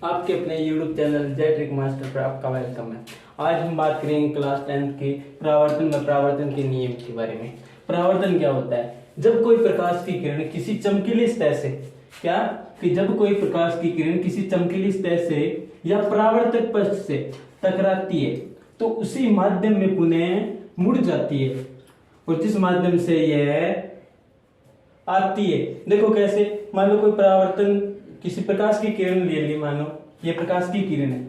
आपके अपने YouTube channel Z trick master पर आपका वेलकम है। आज हम बात करेंगे क्लास 10 के परावर्तन व परावर्तन के नियम के बारे में। परावर्तन क्या होता है? जब कोई प्रकाश की किरण किसी चमकीली सतह से जब कोई प्रकाश की किरण किसी चमकीली सतह से या परावर्तक पृष्ठ से टकराती है तो उसी माध्यम में पुनः मुड़ जाती है और जिस माध्यम से यह आती है। देखो कैसे, मान लो कोई परावर्तन किसी प्रकाश की किरण ले ली, मान लो ये प्रकाश की किरण है,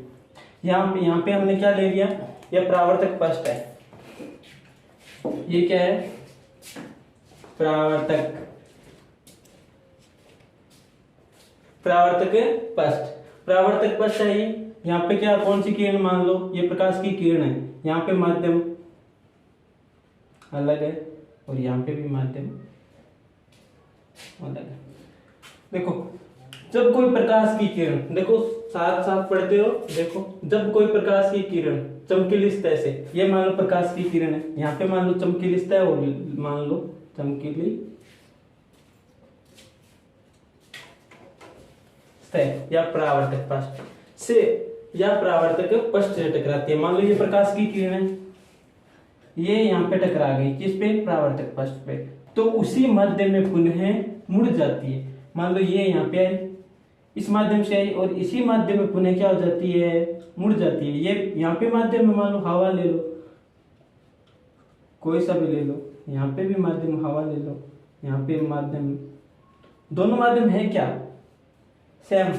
यहाँ पे हमने क्या ले लिया, यह परावर्तक पृष्ठ है। ये क्या है? परावर्तक पृष्ठ। परावर्तक पृष्ठ है ये। यहाँ पे क्या, कौन सी किरण? मान लो ये प्रकाश की किरण है, यहाँ पे माध्यम अलग है और यहाँ पे भी माध्यम अलग है। देखो, जब कोई प्रकाश की किरण, देखो साथ साथ पढ़ते हो, देखो जब कोई प्रकाश की किरण चमकीली सतह से, ये मान लो प्रकाश की किरण है, यहाँ पे मान लो चमकीली सतह और मान लो चमकीली सतह या परावर्तक पृष्ठ से या परावर्तक पृष्ठ से टकराती है। मान लो ये प्रकाश की किरण है, ये यहाँ पे टकरा गई, किस पे? परावर्तक पृष्ठ पे, तो उसी माध्यम में पुनः मुड़ जाती है। मान लो ये यहाँ पे आई, इस माध्यम से आई और इसी माध्यम में पुनः क्या हो जाती है? मुड़ जाती है। ये यहाँ पे माध्यम में मान लो हवा ले लो, कोई सा भी ले लो, यहाँ पे भी माध्यम हवा ले लो, यहाँ पे माध्यम, दोनों माध्यम है क्या? सेम।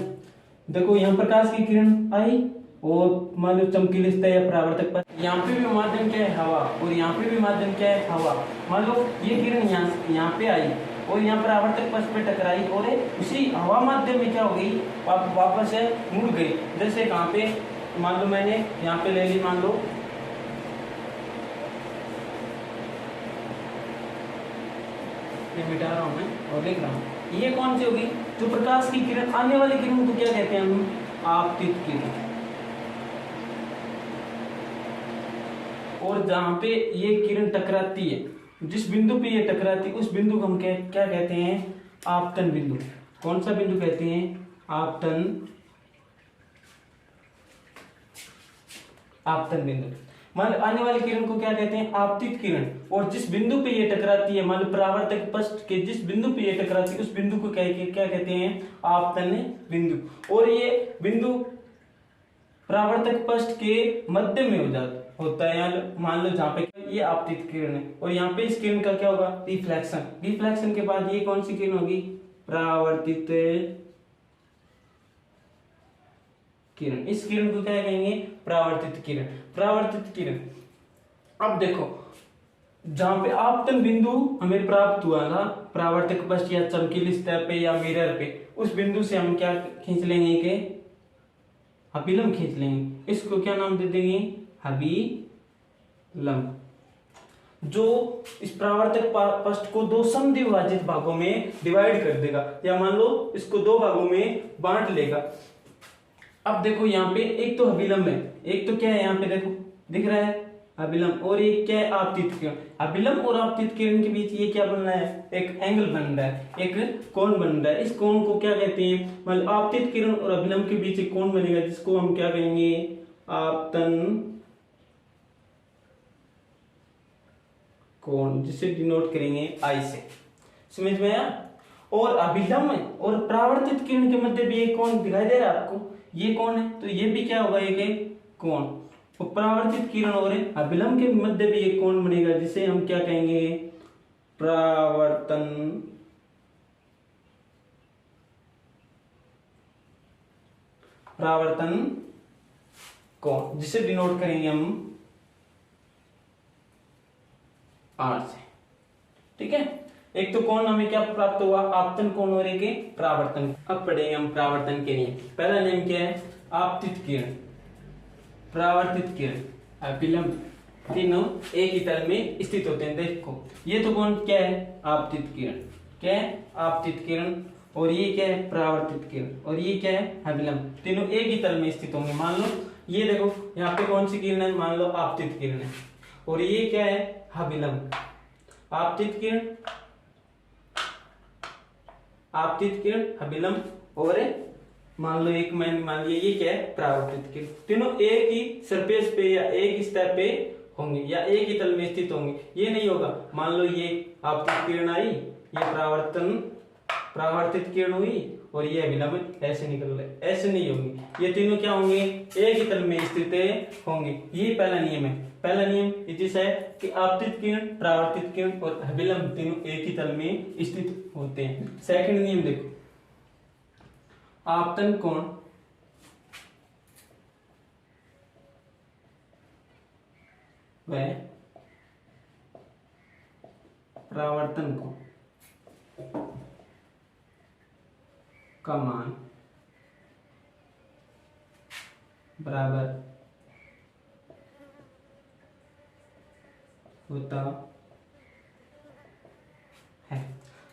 देखो यहाँ प्रकाश की किरण आई और मान लो चमकीली सतह या परावर्तक पर, यहाँ पे भी माध्यम क्या है? हवा, और यहाँ पे भी माध्यम क्या है? हवा। मान लो ये किरण यहाँ पे आई और यहाँ परावर्तक पृष्ठ पे टकराई और उसी हवा माध्यम में क्या हो गई? वापस से मुड़ गई। जैसे कहाँ पे, मान लो मैंने यहाँ पे ले ली, मान लो ये मिटा रहा हूँ मैं और लिख रहा हूँ, ये कौन सी होगी? जो प्रकाश की किरण, आने वाली किरण को क्या कहते हैं हम? आपतित किरण। और जहां पे ये किरण टकराती है, जिस बिंदु पे ये टकराती है, उस बिंदु को हम क्या कहते हैं? आपतन बिंदु। कौन सा बिंदु कहते हैं? आपतन बिंदु। मान लो आने वाली किरण को क्या कहते हैं? आपतित किरण। और जिस बिंदु पे ये टकराती है, मान लो परावर्तक पृष्ठ के जिस बिंदु पे ये टकराती है, उस बिंदु को क्या कहते हैं? आपतन बिंदु। और ये बिंदु परावर्तक पृष्ठ के मध्य में होता है। मान लो जहां पे ये आपतित किरण है और यहाँ पे इस किरण का क्या होगा? रिफ्लेक्शन। रिफ्लेक्शन के बाद ये कौन सी किरण होगी? परावर्तित किरण। इस किरण को क्या कहेंगे? परावर्तित किरण। परावर्तित किरण। अब देखो, जहां पे आपतन बिंदु हमें प्राप्त हुआ था परावर्तक पृष्ठ या चमकीली सतह पे या मिरर पे, उस बिंदु से हम क्या खींच लेंगे? के अभिलंब खींच लेंगे। इसको क्या नाम दे देंगे? अभिलंब। जो इस परावर्तक पृष्ठ को दो समद्विभाजित भागों में डिवाइड कर देगा, या मान लो इसको दो भागों में बांट लेगा। अब देखो यहाँ पे एक तो अभिलंब है, एक तो क्या है? यहाँ पे देखो दिख रहा है अभिलंब, और एक क्या है? आपतित किरण। अभिलंब और आपतित किरण के बीच ये क्या बन रहा है? एक एंगल बन रहा है, एक कोण बन रहा है। इस कोण को क्या कहते हैं? मतलब आपतित किरण और अभिलंब के बीच एक कोण बनेगा, जिसको हम क्या कहेंगे? आपतन कोण, जिसे डिनोट करेंगे आई से। समझ में आया? और अभिलंब और परावर्तित किरण के मध्य भी एक कोण दिखाई दे रहा है आपको, ये कोण है, तो ये भी क्या होगा? एक कोण। तो परावर्तित किरण और अभिलंब के मध्य भी एक कोण बनेगा, जिसे हम क्या कहेंगे? परावर्तन कोण, जिसे डिनोट करेंगे हम आर से। ठीक है, एक तो कोण हमें क्या प्राप्त हुआ? आपतन कोण, और एक परावर्तन। अब पढ़ेंगे हम परावर्तन के नियम। पहला नियम क्या है? आपतित किरण, परावर्तित किरण, अभिलंब, तीनों एक ही तल में स्थित होते हैं। देखो ये तो कौन क्या है? आपतित किरण। क्या है? आपतित किरण। और ये क्या है? परावर्तित किरण। और ये क्या है? अभिलंब। तीनों एक ही तल में स्थित होंगे। मान लो ये देखो, यहाँ पे कौन सी किरण है? मान लो आपतित किरण है, और ये क्या है? अभिलंब। आपतित किरण, अभिलंब और मान लो एक मैंने मान लिया ये क्या है परावर्तित किरण, तीनों एक ही सरफेस पे या एक ही सतह पे होंगे या एक ही तल में स्थित होंगे। ये नहीं होगा मान लो ये आपतित किरण आई, ये परावर्तित किरण हुई और ये अभिलंब ऐसे निकल रहे, ऐसे नहीं होंगे। ये तीनों क्या होंगे एक ही तल में स्थित होंगे। ये पहला नियम है। पहला नियम जिस है कि आपतित किरण, परावर्तित किरण और अभिलंब तीनों एक ही तल में स्थित होते हैं। सेकंड नियम देखो, आपतन कोण व परावर्तन कोण का मान बराबर होता है।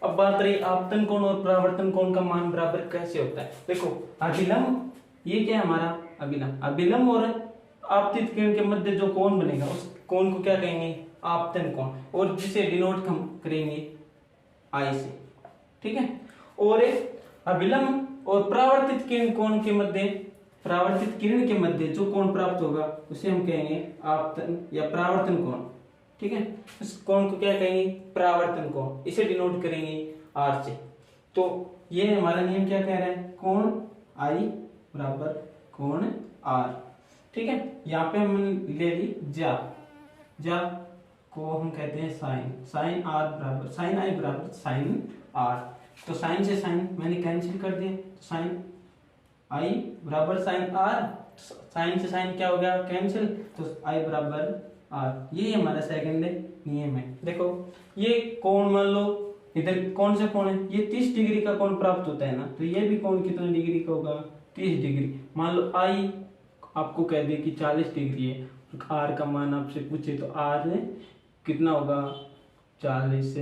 अब बात रही आपतन कोण और परावर्तन कोण का मान बराबर कैसे होता है। देखो अभिलंब, ये क्या है हमारा अभिलंब, अभिलंब और आपतित किरण के मध्य जो कोण बनेगा उस कोण को क्या कहेंगे आपतन कोण, और जिसे डिनोट हम करेंगे आई से, ठीक है। और अभिलंब और परावर्तित किरण कोण के मध्य, परावर्तित किरण के मध्य जो कोण प्राप्त होगा उसे हम कहेंगे आपतन या परावर्तन कोण, ठीक है। इस कोण को क्या कहेंगे परावर्तन कोण, इसे डिनोट करेंगे आर से। तो ये हमारा नियम क्या कह रहा है, कोण आई बराबर कोण आर, ठीक है। यहाँ पे हम ले ली जा को हम कहते हैं साइन, साइन आर बराबर साइन आई बराबर साइन आर। तो साइन से साइन मैंने कैंसिल कर दिया, तो साइन आई बराबर साइन आर, साइन से साइन क्या हो गया कैंसिल, तो आई बराबर आर। ये हमारा सेकंड नियम है। देखो ये कोण मान लो इधर कौन सा कोण है, ये 30 डिग्री का कोण प्राप्त होता है ना, तो ये भी कोण कितना डिग्री का होगा 30 डिग्री। मान लो आई आपको कह दे कि 40 डिग्री है, आर का मान आपसे पूछे तो आर कितना होगा 40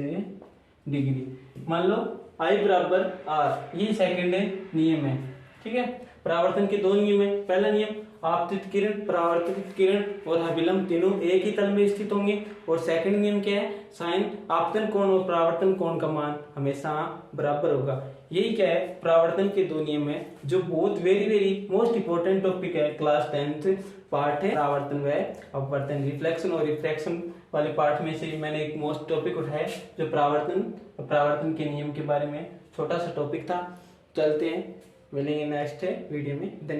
डिग्री। मान लो आई बराबर आर, ये सेकंड नियम है, ठीक है। परावर्तन के दो नियम है। पहला नियम आपतित किरण, परावर्तित किरण और अभिलंब तीनों एक ही तल में स्थित होंगे। और सेकंड नियम क्या है, साइन आपतन कोण और परावर्तन कोण का मान हमेशा बराबर होगा। यही क्या है परावर्तन के दो नियम है, जो बहुत वेरी मोस्ट इंपोर्टेंट टॉपिक है क्लास 10th पार्ट है परावर्तन व अपवर्तन, रिफ्लेक्शन और रिफ्रैक्शन वाले पार्ट में से मैंने एक मोस्ट टॉपिक उठाया जो परावर्तन के नियम के बारे में छोटा सा टॉपिक था। चलते हैं, मिलेंगे नेक्स्ट वीडियो में। धन्यवाद।